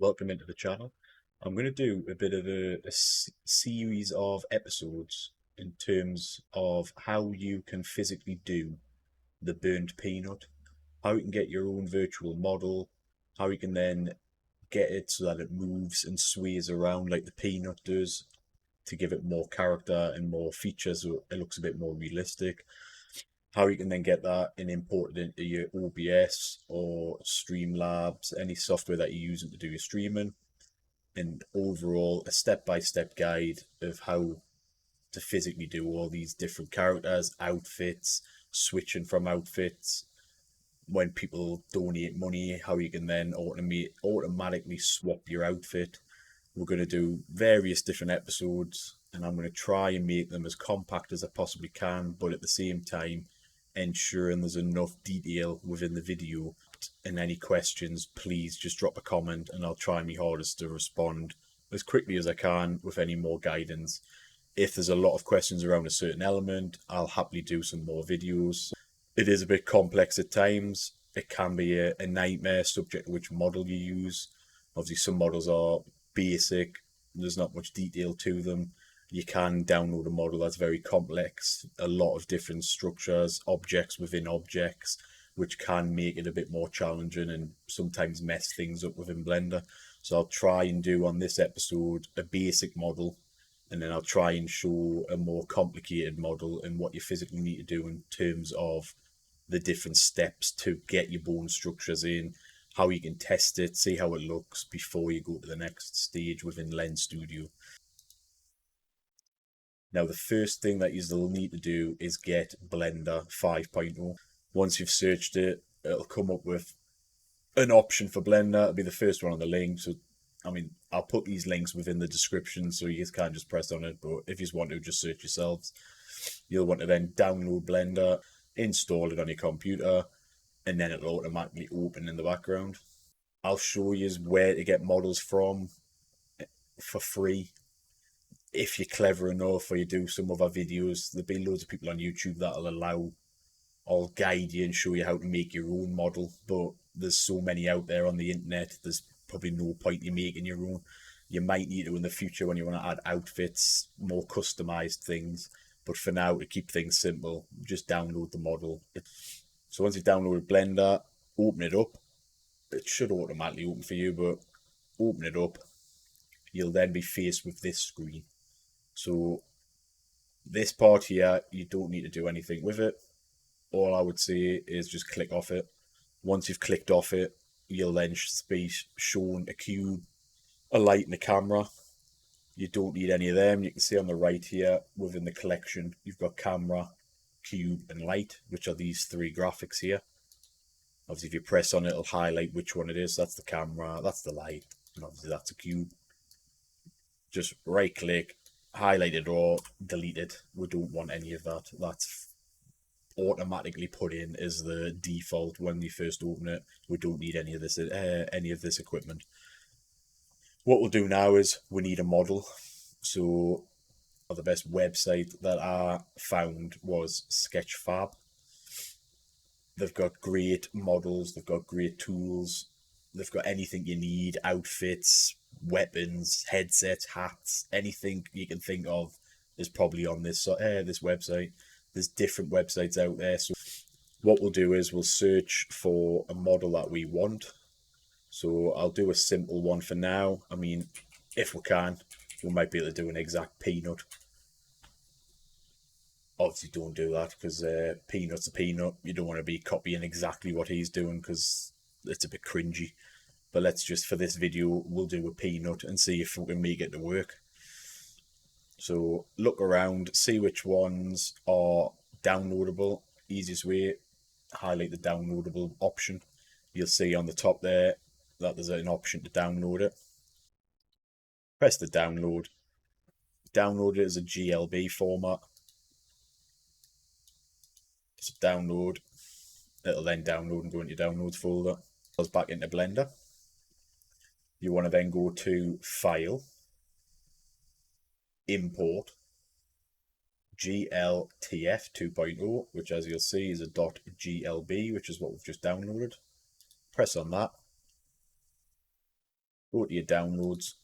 welcome into the channel. I'm going to do a bit of a series of episodes in terms of how you can physically do the burnt peanut, how you can get your own virtual model, how you can then get it so that it moves and sways around like the peanut does to give it more character and more features so it looks a bit more realistic. How you can then get that and import it into your OBS or Streamlabs, any software that you're using to do your streaming, and overall a step-by-step guide of how to physically do all these different characters, outfits, switching from outfits, when people donate money, how you can then automatically swap your outfit. We're going to do various different episodes and I'm going to try and make them as compact as I possibly can, but at the same time ensuring there's enough detail within the video. And any questions, please just drop a comment and I'll try my hardest to respond as quickly as I can with any more guidance. If there's a lot of questions around a certain element, I'll happily do some more videos. It is a bit complex at times. It can be a nightmare subject to which model you use. Obviously some models are basic, there's not much detail to them. You can download a model that's very complex, a lot of different structures, objects within objects, which can make it a bit more challenging and sometimes mess things up within Blender. So I'll try and do on this episode a basic model, and then I'll try and show a more complicated model and what you physically need to do in terms of the different steps to get your bone structures in, how you can test it, see how it looks before you go to the next stage within Lens Studio. Now, the first thing that you'll need to do is get Blender 5.0. Once you've searched it, it'll come up with an option for Blender. It'll be the first one on the link. So, I mean, I'll put these links within the description so you can't just press on it. But if you just want to, just search yourselves. You'll want to then download Blender, install it on your computer, and then it'll automatically open in the background. I'll show you where to get models from for free. If you're clever enough or you do some of our videos, there'll be loads of people on YouTube that'll allow or guide you and show you how to make your own model. But there's so many out there on the internet, there's probably no point in making your own. You might need to in the future when you want to add outfits, more customized things. But for now, to keep things simple, just download the model. So once you've downloaded Blender, open it up. It should automatically open for you, but open it up. You'll then be faced with this screen. So this part here, you don't need to do anything with it. All I would say is just click off it. Once you've clicked off it, you'll then be shown a cube, a light and a camera. You don't need any of them. You can see on the right here within the collection, you've got camera, cube and light, which are these three graphics here. Obviously, if you press on it, it'll highlight which one it is. That's the camera, that's the light, and obviously that's a cube. Just right click, highlight it or delete it. We don't want any of that. That's automatically put in as the default when you first open it. We don't need any of this equipment. What we'll do now is we need a model. So the best website that I found was Sketchfab. They've got great models, they've got great tools, they've got anything you need, outfits, weapons, headsets, hats, anything you can think of is probably on this website. There's different websites out there. So what we'll do is we'll search for a model that we want. So I'll do a simple one for now. I mean, if we can, we might be able to do an exact peanut. Obviously don't do that because Peanut's a peanut. You don't want to be copying exactly what he's doing because it's a bit cringy. But let's just, for this video, we'll do a peanut and see if we can make it to work. So look around, see which ones are downloadable. Easiest way, highlight the downloadable option. You'll see on the top there that there's an option to download it. Press the download. Download it as a GLB format. Just download. It'll then download and go into your downloads folder. Goes back into Blender. You want to then go to File, Import, GLTF 2.0, which as you'll see is a .glb, which is what we've just downloaded. Press on that. go to your downloads,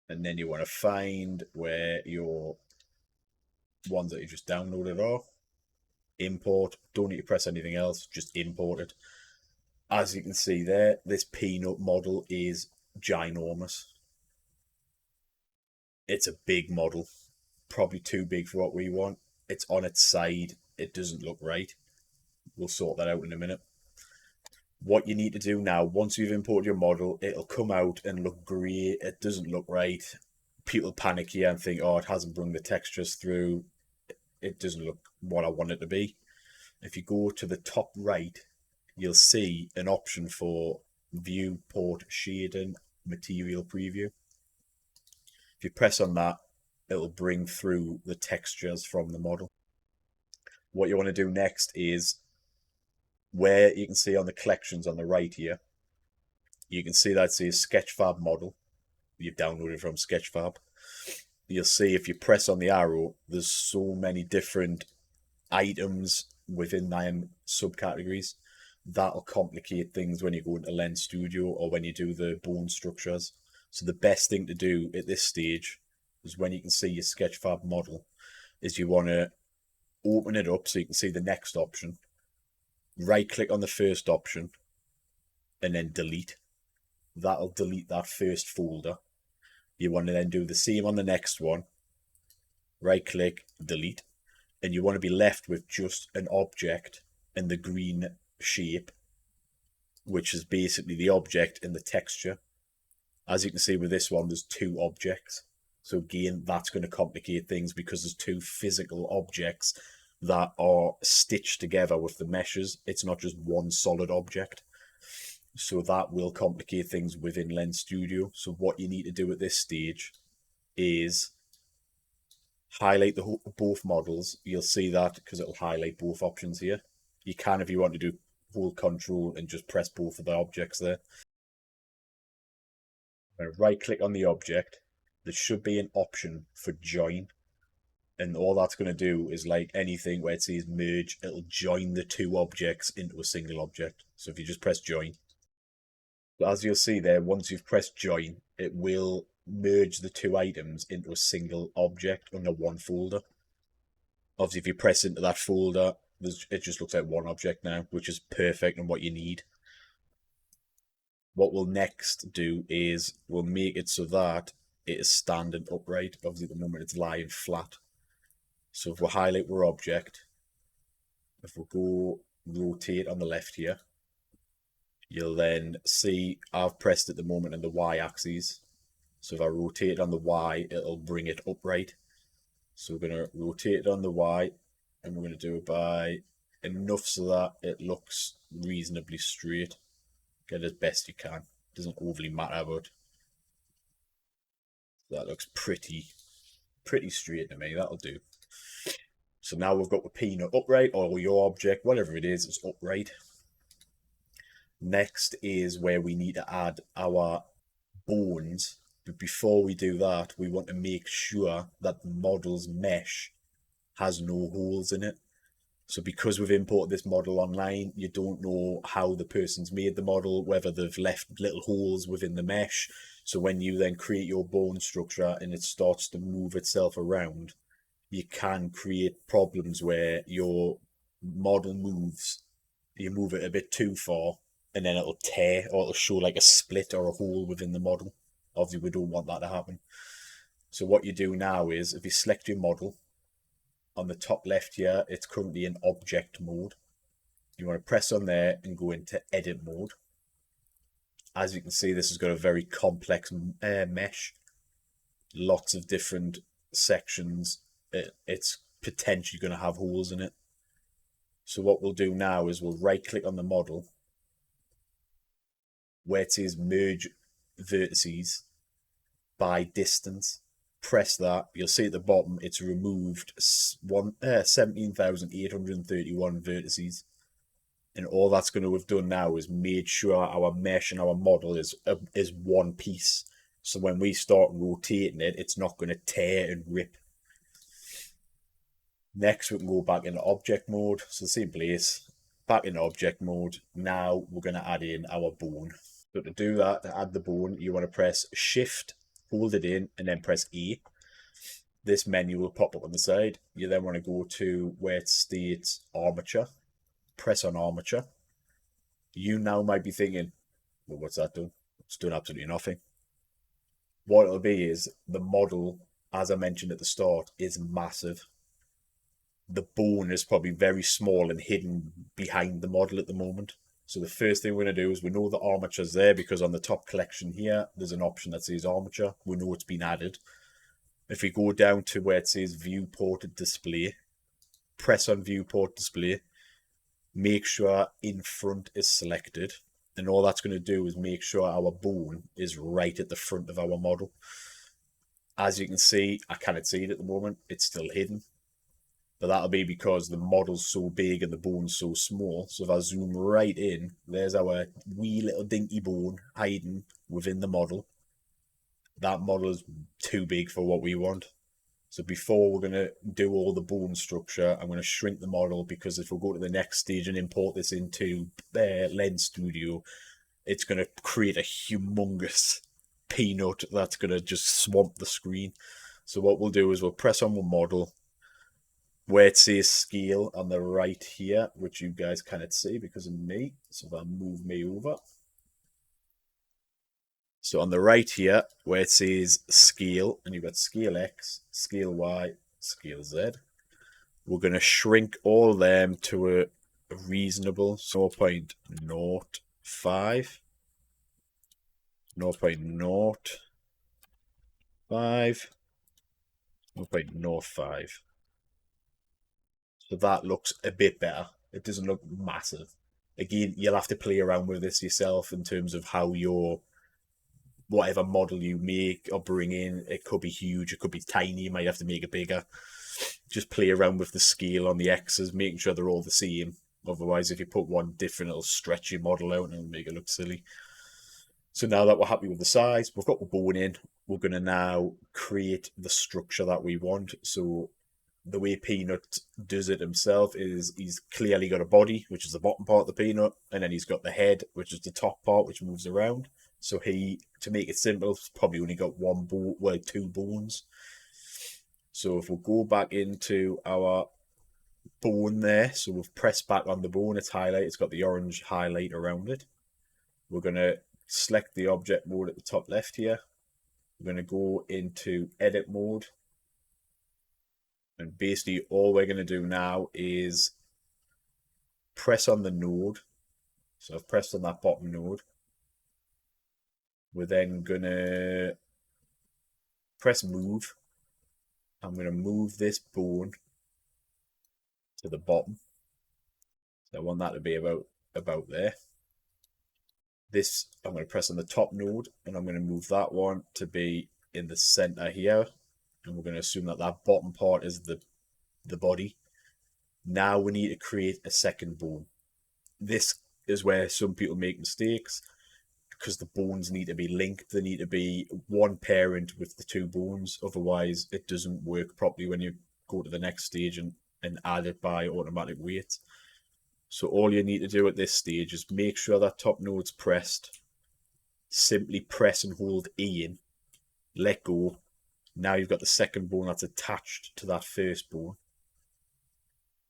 and then you want to find where your ones that you just downloaded are. Import. Don't need to press anything else, just import it. As you can see there, this peanut model is ginormous. It's a big model, probably too big for what we want. It's on its side. It doesn't look right. We'll sort that out in a minute. What you need to do now, once you've imported your model, it'll come out and look grey. It doesn't look right. People panic here and think, oh, it hasn't brought the textures through. It doesn't look what I want it to be. If you go to the top right, you'll see an option for viewport shading material preview. If you press on that, it'll bring through the textures from the model. What you want to do next is where you can see on the collections on the right here, you can see that says Sketchfab model. You've downloaded from Sketchfab. You'll see if you press on the arrow, there's so many different items within them subcategories. That'll complicate things when you go into Lens Studio or when you do the bone structures. So the best thing to do at this stage is when you can see your Sketchfab model, is you want to open it up so you can see the next option. Right click on the first option and then delete. That'll delete that first folder. You want to then do the same on the next one. Right click, delete. And you want to be left with just an object and the green shape, which is basically the object and the texture. As you can see with this one, there's two objects. So again, that's going to complicate things because there's two physical objects that are stitched together with the meshes. It's not just one solid object. So that will complicate things within Lens Studio. So what you need to do at this stage is highlight both models. You'll see that because it'll highlight both options here. You can, if you want to do hold control and just press both of the objects there. Right click on the object. There should be an option for join. And all that's going to do is, like anything where it says merge, it'll join the two objects into a single object. So if you just press join, as you'll see there, once you've pressed join, it will merge the two items into a single object under one folder. Obviously, if you press into that folder, it just looks like one object now, which is perfect and what you need. What we'll next do is we'll make it so that it is standing upright. Obviously, at the moment it's lying flat. So if we highlight our object, if we go rotate on the left here, you'll then see I've pressed at the moment on the y-axis. So if I rotate on the y, it'll bring it upright. So we're going to rotate it on the y, and we're going to do it by enough so that it looks reasonably straight. Get it as best you can. Doesn't overly matter, but that looks pretty straight to me. That'll do. So now we've got the peanut upright, or your object, whatever it is upright. Next is where we need to add our bones. But before we do that, we want to make sure that the model's mesh has no holes in it. So because we've imported this model online, you don't know how the person's made the model, whether they've left little holes within the mesh. So when you then create your bone structure and it starts to move itself around, you can create problems where your model moves, you move it a bit too far, and then it'll tear or it'll show like a split or a hole within the model. Obviously, we don't want that to happen. So what you do now is, if you select your model, on the top left here, it's currently in object mode. You want to press on there and go into edit mode. As you can see, this has got a very complex mesh. Lots of different sections. It's potentially going to have holes in it. So what we'll do now is we'll right click on the model where it says merge vertices by distance. Press that. You'll see at the bottom it's removed 17,831 vertices. And all that's going to have done now is made sure our mesh and our model is one piece. So when we start rotating it, it's not going to tear and rip. Next, we can go back into object mode. So the same place, back in object mode. Now we're going to add in our bone. So to do that, to add the bone, you want to press Shift, hold it in, and then press E. This menu will pop up on the side. You then want to go to where it states armature. Press on armature. You now might be thinking, well, what's that doing? It's doing absolutely nothing. What it'll be is the model, as I mentioned at the start, is massive. The bone is probably very small and hidden behind the model at the moment. So the first thing we're going to do is we know the armature's there because on the top collection here, there's an option that says armature. We know it's been added. If we go down to where it says viewport display, press on viewport display, make sure in front is selected. And all that's going to do is make sure our bone is right at the front of our model. As you can see, I cannot see it at the moment. It's still hidden. But that'll be because the model's so big and the bone's so small. So if I zoom right in, there's our wee little dinky bone hiding within the model. That model is too big for what we want. So before we're going to do all the bone structure, I'm going to shrink the model because if we go to the next stage and import this into Lens Studio, it's going to create a humongous peanut that's going to just swamp the screen. So what we'll do is we'll press on one model, where it says scale on the right here, which you guys cannot see because of me. So if I move me over. So on the right here, where it says scale, and you've got scale X, scale Y, scale Z, we're going to shrink all them to a reasonable 0.05, 0.05, 0.05. So that looks a bit better. It doesn't look massive. Again, you'll have to play around with this yourself in terms of how your whatever model you make or bring in, it could be huge, it could be tiny, you might have to make it bigger. Just play around with the scale on the X's, making sure they're all the same. Otherwise, if you put one different, it'll stretch your model out and it'll make it look silly. So now that we're happy with the size, we've got the bone in, we're going to now create the structure that we want. So the way Peanut does it himself is he's clearly got a body, which is the bottom part of the peanut, and then he's got the head, which is the top part, which moves around. So he, to make it simple, probably only got one bone, well, two bones. So if we go back into our bone there, so we've pressed back on the bone, it's highlighted, it's got the orange highlight around it. We're going to select the object mode at the top left here. We're going to go into edit mode. And basically all we're going to do now is press on the node. So I've pressed on that bottom node. We're then going to press move. I'm going to move this bone to the bottom. So I want that to be about there. This, I'm going to press on the top node and I'm going to move that one to be in the center here. And we're going to assume that that bottom part is the body. Now we need to create a second bone. This is where some people make mistakes because the bones need to be linked. They need to be one parent with the two bones. Otherwise, it doesn't work properly when you go to the next stage and add it by automatic weight. So all you need to do at this stage is make sure that top node's pressed. Simply press and hold E in. Let go. Now you've got the second bone that's attached to that first bone.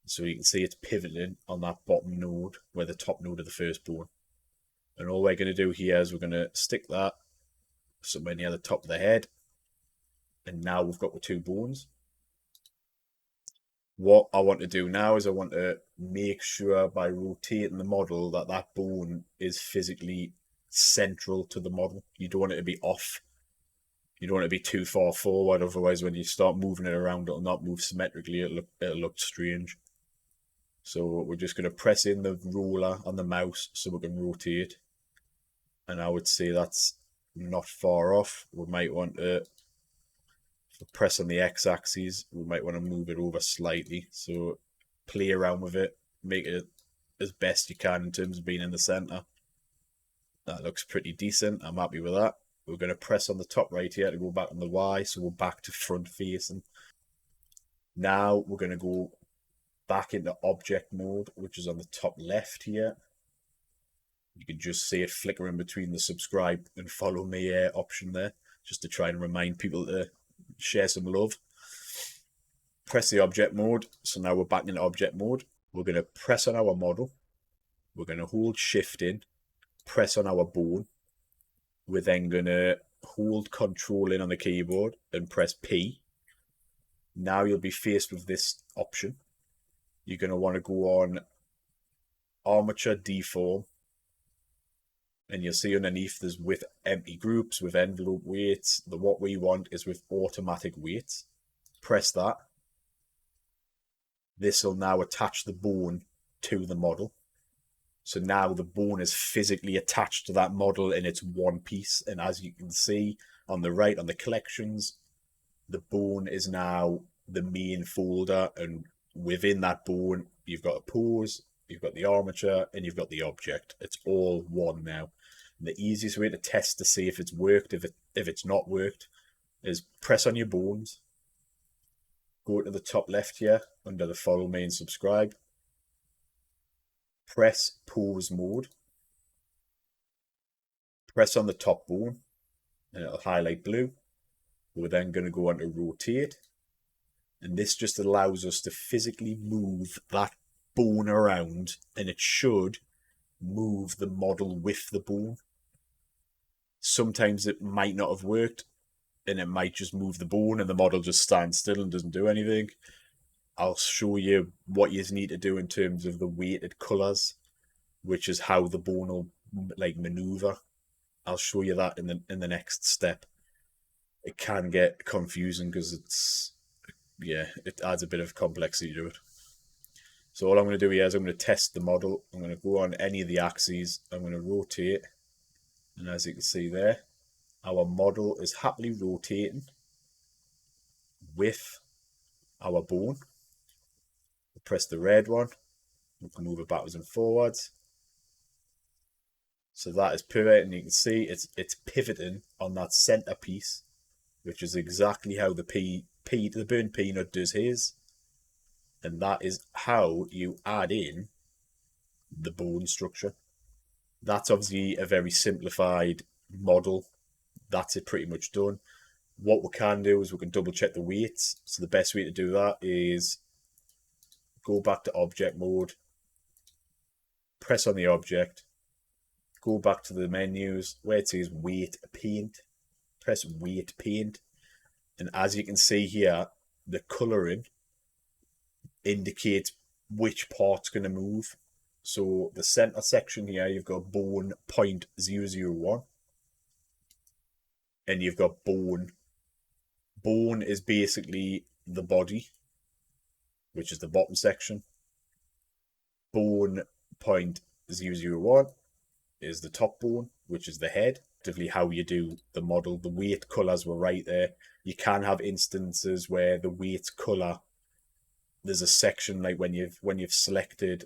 So you can see it's pivoting on that bottom node where the top node of the first bone. And all we're going to do here is we're going to stick that somewhere near the top of the head. And now we've got the two bones. What I want to do now is I want to make sure by rotating the model that that bone is physically central to the model. You don't want it to be off. You don't want it to be too far forward. Otherwise, when you start moving it around, it'll not move symmetrically. It'll look strange. So we're just going to press in the ruler on the mouse so we can rotate. And I would say that's not far off. We might want to press on the x-axis. We might want to move it over slightly. So play around with it. Make it as best you can in terms of being in the center. That looks pretty decent. I'm happy with that. We're going to press on the top right here to go back on the Y. So we're back to front facing. Now we're going to go back into object mode, which is on the top left here. You can just see it flickering between the subscribe and follow me option there, just to try and remind people to share some love. Press the object mode. So now we're back in object mode. We're going to press on our model. We're going to hold shift in, press on our bone. We're then going to hold control in on the keyboard and press P. Now you'll be faced with this option. You're going to want to go on armature deform, and you'll see underneath there's with empty groups, with envelope weights. What we want is with automatic weights. Press that. This will now attach the bone to the model. So now the bone is physically attached to that model in its one piece. And as you can see on the right, on the collections, the bone is now the main folder. And within that bone, you've got a pose, you've got the armature, and you've got the object. It's all one now. And the easiest way to test to see if it's worked, if it's not worked, is press on your bones. Go to the top left here under the follow me and subscribe. Press pose mode. Press on the top bone and it'll highlight blue. We're then going to go on to rotate. And this just allows us to physically move that bone around, and it should move the model with the bone. Sometimes it might not have worked and it might just move the bone and the model just stands still and doesn't do anything. I'll show you what you need to do in terms of the weighted colours, which is how the bone will like maneuver. I'll show you that in the next step. It can get confusing because it adds a bit of complexity to it. So all I'm going to do here is I'm going to test the model. I'm going to go on any of the axes. I'm going to rotate, and as you can see there, our model is happily rotating with our bone. We'll press the red one. We can move it backwards and forwards. So that is perfect, and you can see it's pivoting on that center piece, which is exactly how the burnt peanut does his. And that is how you add in the bone structure. That's obviously a very simplified model. That's it pretty much done. What we can do is we can double check the weights. So the best way to do that is go back to object mode, press on the object, go back to the menus where it says weight paint, press weight paint, and as you can see here, the colouring indicates which part's going to move. So the center section here, you've got bone 0.001, and you've got bone. Bone is basically the body, which is the bottom section. Bone 0.001 is the top bone, which is the head. Effectively how you do the model. The weight colours were right there. You can have instances where the weight colour, there's a section like when you've selected.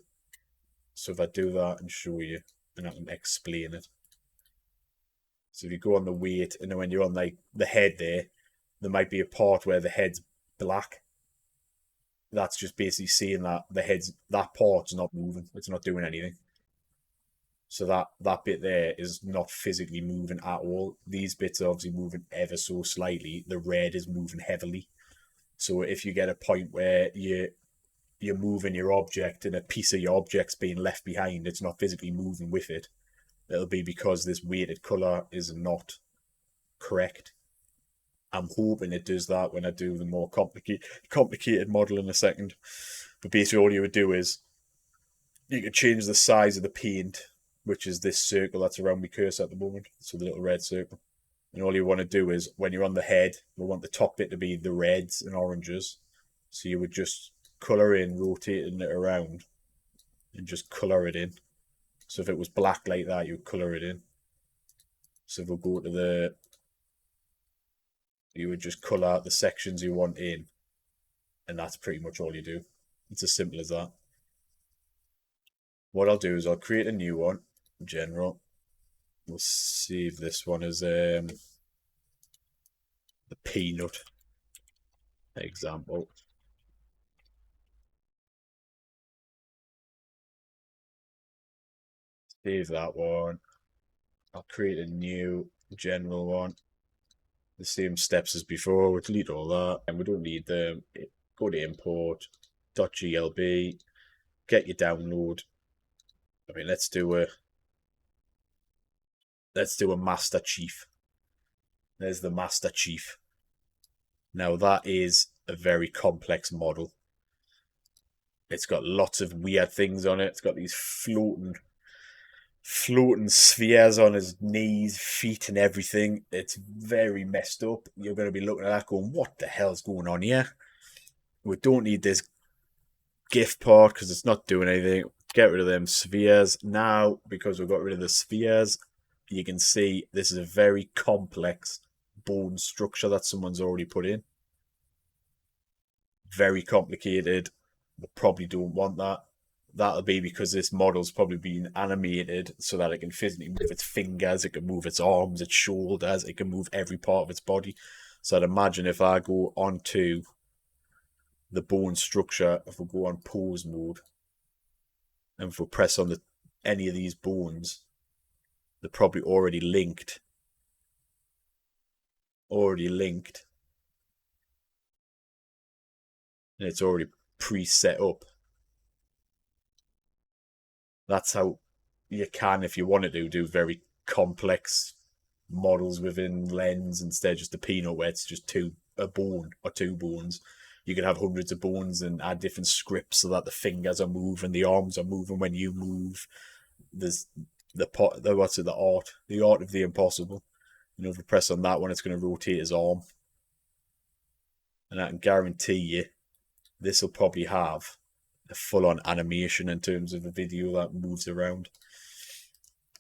So if I do that and show you, and I can explain it. So if you go on the weight, and then when you're on like the head there might be a part where the head's black. That's just basically seeing that that part's not moving. It's not doing anything. So that bit there is not physically moving at all. These bits are obviously moving ever so slightly. The red is moving heavily. So if you get a point where you're moving your object and a piece of your object's being left behind, it's not physically moving with it, it'll be because this weighted colour is not correct. I'm hoping it does that when I do the more complicated model in a second. But basically all you would do is you could change the size of the paint, which is this circle that's around my cursor at the moment. So the little red circle. And all you want to do is when you're on the head, we want the top bit to be the reds and oranges. So you would just colour in, rotating it around and just colour it in. So if it was black like that, you would colour it in. So if we'll go to you would just colour out the sections you want in, and that's pretty much all you do. It's as simple as that. What I'll do is I'll create a new one, general. We'll save this one as the peanut example. Save that one. I'll create a new general one. The same steps as before. We'll delete all that, and we don't need them. Go to import .glb, get your download. I mean, let's do a Master Chief. There's the Master Chief. Now that is a very complex model. It's got lots of weird things on it. It's got these floating spheres on his knees, feet, and everything. It's very messed up. You're going to be looking at that going, what the hell's going on here? We don't need this GIF part because it's not doing anything. Get rid of them spheres. Now, because we've got rid of the spheres, you can see this is a very complex bone structure that someone's already put in. Very complicated. We probably don't want that. That'll be because this model's probably been animated so that it can physically move its fingers, it can move its arms, its shoulders, it can move every part of its body. So I'd imagine if I go onto the bone structure, if we go on pose mode, and if we press on any of these bones, they're probably already linked. And it's already pre-set up. That's how you can, if you wanted to, do very complex models within Lens instead of just a peanut where it's just a bone or two bones. You could have hundreds of bones and add different scripts so that the fingers are moving, the arms are moving when you move. There's the art of the impossible. You know, if you press on that one, it's going to rotate his arm, and I can guarantee you, this will probably have a full-on animation in terms of a video that moves around.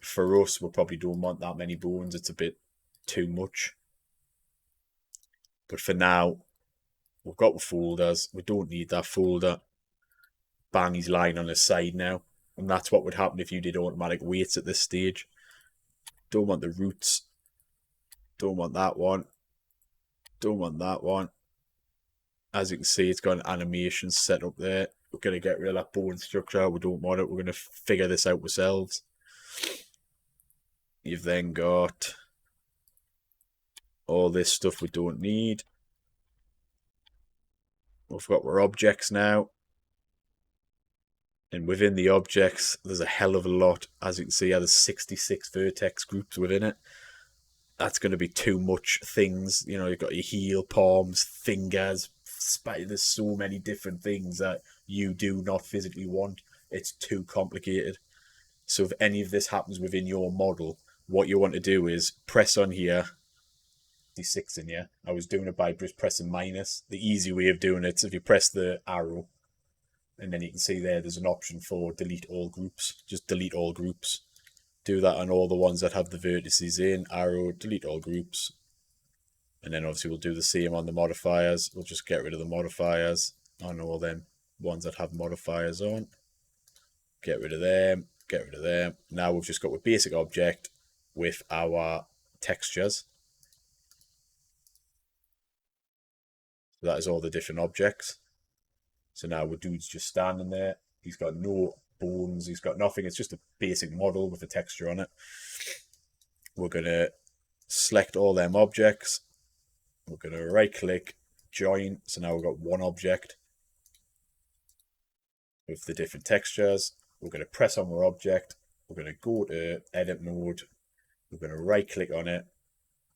For us, we probably don't want that many bones. It's a bit too much. But for now, we've got the folders. We don't need that folder. Bang, he's lying on his side now. And that's what would happen if you did automatic weights at this stage. Don't want the roots. Don't want that one. Don't want that one. As you can see, it's got an animation set up there. We're going to get rid of that bone structure. We don't want it. We're going to figure this out ourselves. You've then got all this stuff we don't need. We've got our objects now. And within the objects, there's a hell of a lot. As you can see, there's 66 vertex groups within it. That's going to be too much things. You know, you've got your heel, palms, fingers. There's so many different things that you do not physically want. It's too complicated. So if any of this happens within your model, what you want to do is press on here, D6 in here. I was doing it by just pressing minus. The easy way of doing it is if you press the arrow, and then you can see there's an option for delete all groups. Just delete all groups. Do that on all the ones that have the vertices in. Arrow, delete all groups. And then obviously we'll do the same on the modifiers. We'll just get rid of the modifiers on all them ones that have modifiers on. Get rid of them. Get rid of them. Now we've just got a basic object with our textures. So that is all the different objects. So now our dude's just standing there. He's got no bones. He's got nothing. It's just a basic model with a texture on it. We're going to select all them objects. We're going to right click, join. So now we've got one object with the different textures. We're going to press on our object. We're going to go to edit mode. We're going to right click on it.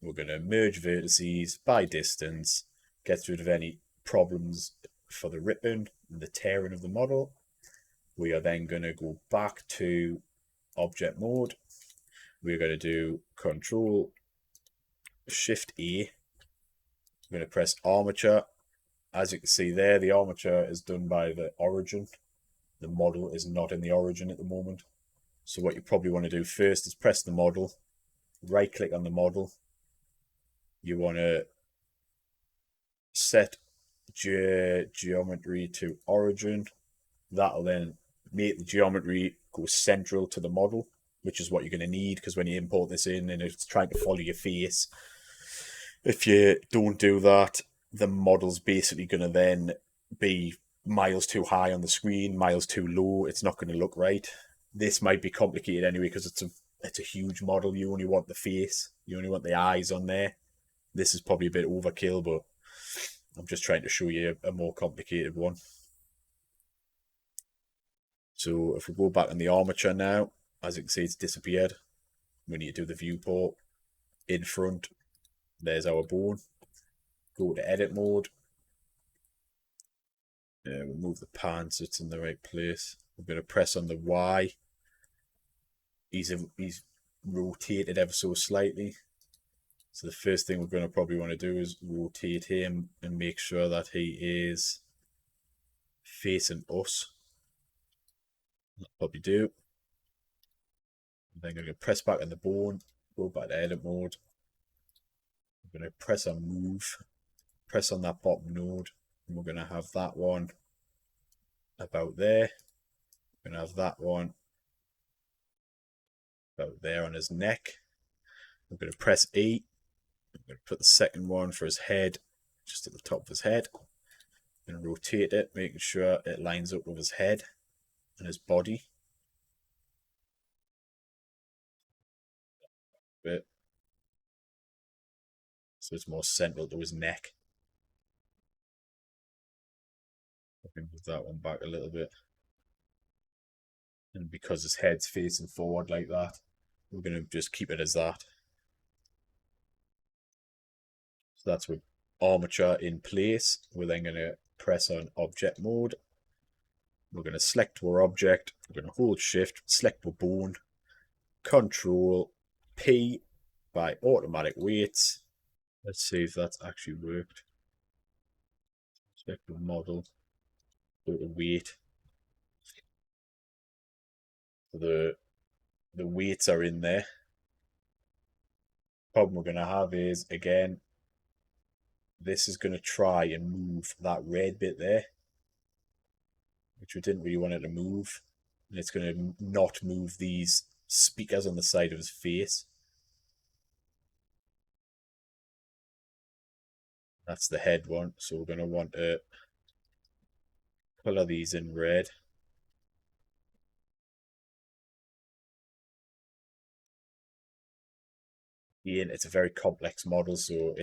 We're going to merge vertices by distance. Gets rid of any problems for the ripping and the tearing of the model. We are then going to go back to object mode. We're going to do Control Shift A. I'm going to press armature. As you can see there, the armature is done by the origin. The model is not in the origin at the moment. So what you probably want to do first is press the model, right click on the model. You want to set geometry to origin. That'll then make the geometry go central to the model, which is what you're going to need, because when you import this in and it's trying to follow your face, if you don't do that, the model's basically going to then be miles too high on the screen, miles too low. It's not going to look right. This might be complicated anyway because it's a huge model. You only want the face, you only want the eyes on there. This is probably a bit overkill, but I'm just trying to show you a more complicated one. So if we go back on the armature now, as you can see, it's disappeared. We need to do the viewport in front. There's our bone. Go to edit mode. We'll move the pan so it's in the right place. We're going to press on the Y. He's rotated ever so slightly. So the first thing we're going to probably want to do is rotate him and make sure that he is facing us. That'll probably do. Then I'm going to press back on the bone, go back to edit mode. I'm going to press on move, press on that bottom node, and we're going to have that one about there. We're going to have that one about there on his neck. We're going to press E. I'm going to put the second one for his head just at the top of his head. I'm going to rotate it, making sure it lines up with his head and his body. Bit. So it's more central to his neck. I can move that one back a little bit. And because his head's facing forward like that, we're going to just keep it as that. So that's with armature in place. We're then going to press on object mode. We're going to select our object. We're going to hold shift, select our bone, control P by automatic weights. Let's see if that's actually worked. Select the model, go to weight. The weights are in there. Problem we're going to have is, again, this is going to try and move that red bit there, which we didn't really want it to move. And it's going to not move these speakers on the side of his face. That's the head one. So we're going to want to color these in red. Again, it's a very complex model, so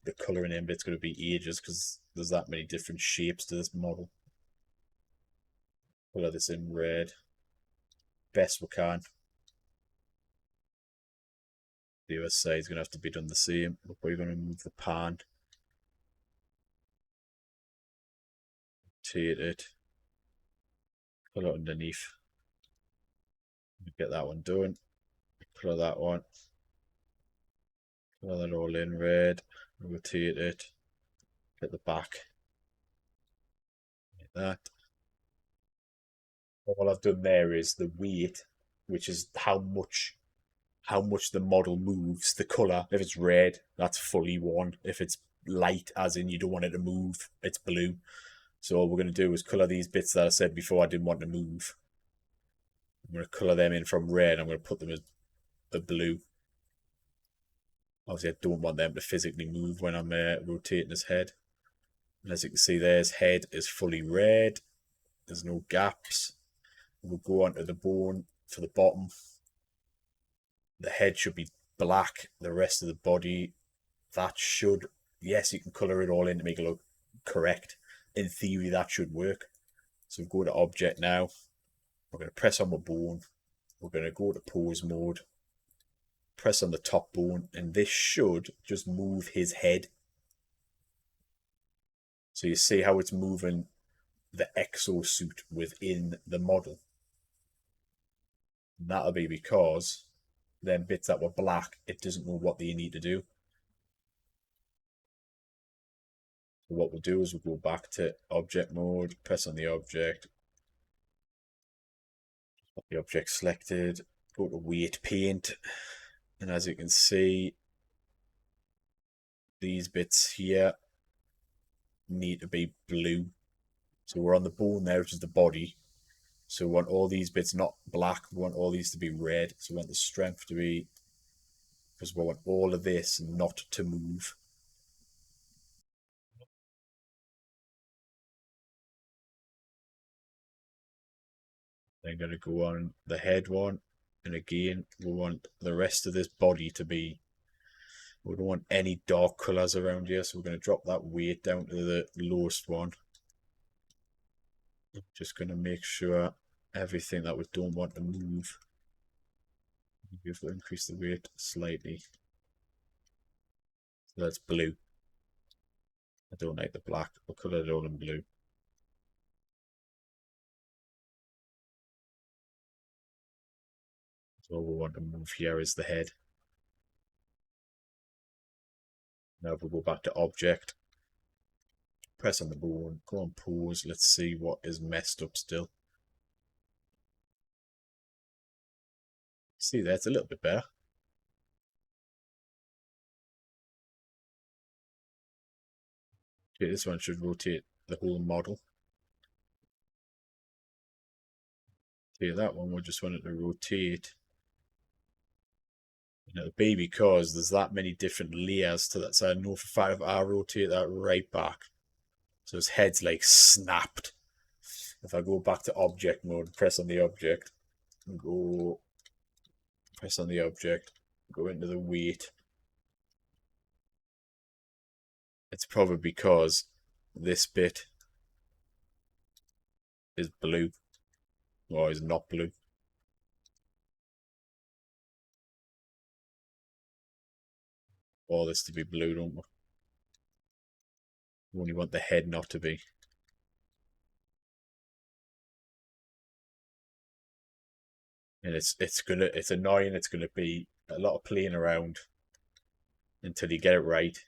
the coloring in bit's going to be ages because there's that many different shapes to this model. Color this in red best we can. The other side is going to have to be done the same. We're going to move the pan, rotate it, color it underneath. Get that one done. Color that one. Color that all in red. Rotate it. Get the back. Like that. All I've done there is the weight, which is how much the model moves. The color, if it's red, that's fully one. If it's light, as in you don't want it to move, it's blue. So all we're going to do is color these bits that I said before I didn't want to move. I'm going to color them in from red. I'm going to put them as a blue. Obviously, I don't want them to physically move when I'm rotating his head. And as you can see there, his head is fully red. There's no gaps. We'll go on to the bone for the bottom. The head should be black. The rest of the body, that should, yes, you can colour it all in to make it look correct. In theory, that should work. So we'll go to object now. We're going to press on the bone. We're going to go to pose mode. Press on the top bone, and this should just move his head. So you see how it's moving the exosuit within the model. And that'll be because them bits that were black, it doesn't know what they need to do. So what we'll do is we'll go back to object mode, press on the object selected, go to weight paint, and as you can see, these bits here need to be blue. So we're on the bone there, which is the body. So we want all these bits not black, we want all these to be red. So we want the strength to be, because we want all of this not to move. Then going to go on the head one. And again, we want the rest of this body to be, we don't want any dark colours around here, so we're going to drop that weight down to the lowest one. Just going to make sure everything that we don't want to move, we have to increase the weight slightly. So that's blue. I don't like the black. We'll colour it all in blue. So all we want to move here is the head. Now if we go back to object, press on the bone, go on pose, let's see what is messed up still. See, that's a little bit better. Okay, this one should rotate the whole model. Okay, that one we just want it to rotate. And it'll be because there's that many different layers to that. So I know for 5 I rotate that right back. So his head's like snapped. If I go back to object mode, press on the object, go press on the object, go into the weight. It's probably because this bit is blue or is not blue. All this to be blue, don't we? We only want the head not to be. And it's annoying. It's gonna be a lot of playing around until you get it right.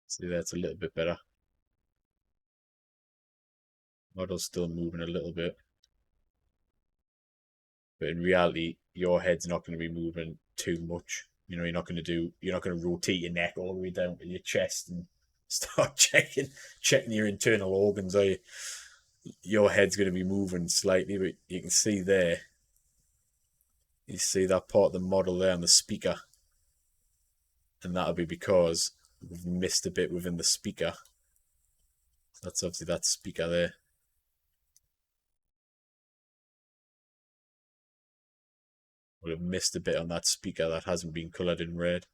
See, that's a little bit better. Model's still moving a little bit, but in reality, your head's not going to be moving too much. You know, you're not going to rotate your neck all the way down to your chest and start checking your internal organs. Are you? Your head's going to be moving slightly, but you can see there. You see that part of the model there on the speaker, and that'll be because we've missed a bit within the speaker. That's obviously that speaker there. We'll have missed a bit on that speaker that hasn't been coloured in red.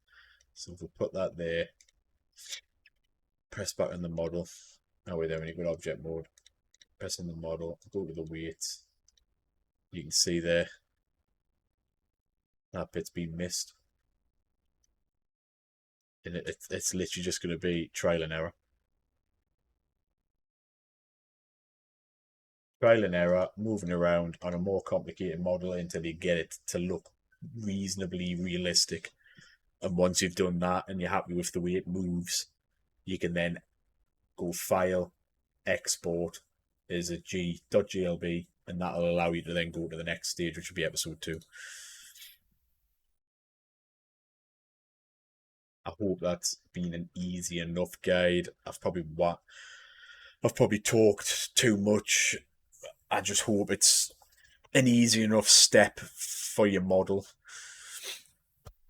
So if we put that there, press back on the model. Now we're there when you go to object mode. Press on the model, go to the weight. You can see there, that bit's been missed. And it's literally just going to be trial and error. Trial and error, moving around on a more complicated model until you get it to look reasonably realistic. And once you've done that and you're happy with the way it moves, you can then go file, export as a g.glb, and that'll allow you to then go to the next stage, which will be episode 2. I hope that's been an easy enough guide. I've probably talked too much. I just hope it's an easy enough step for your model.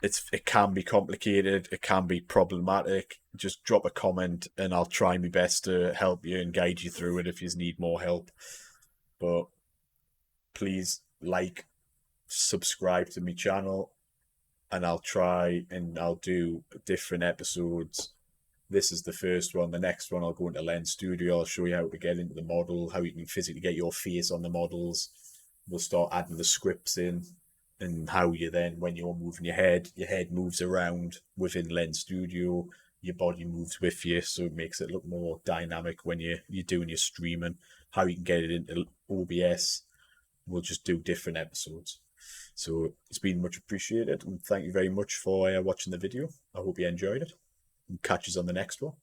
It can be complicated, it can be problematic. Just drop a comment and I'll try my best to help you and guide you through it if you need more help. But please like, subscribe to my channel, and I'll do different episodes. This is the first one. The next one I'll go into Lens Studio. I'll show you how to get into the model, how you can physically get your face on the models. We'll start adding the scripts in, and how you then, when you're moving your head moves around within Lens Studio. Your body moves with you, so it makes it look more dynamic when you're doing your streaming. How you can get it into OBS. We'll just do different episodes. So it's been much appreciated, and thank you very much for watching the video. I hope you enjoyed it, and catch us on the next one.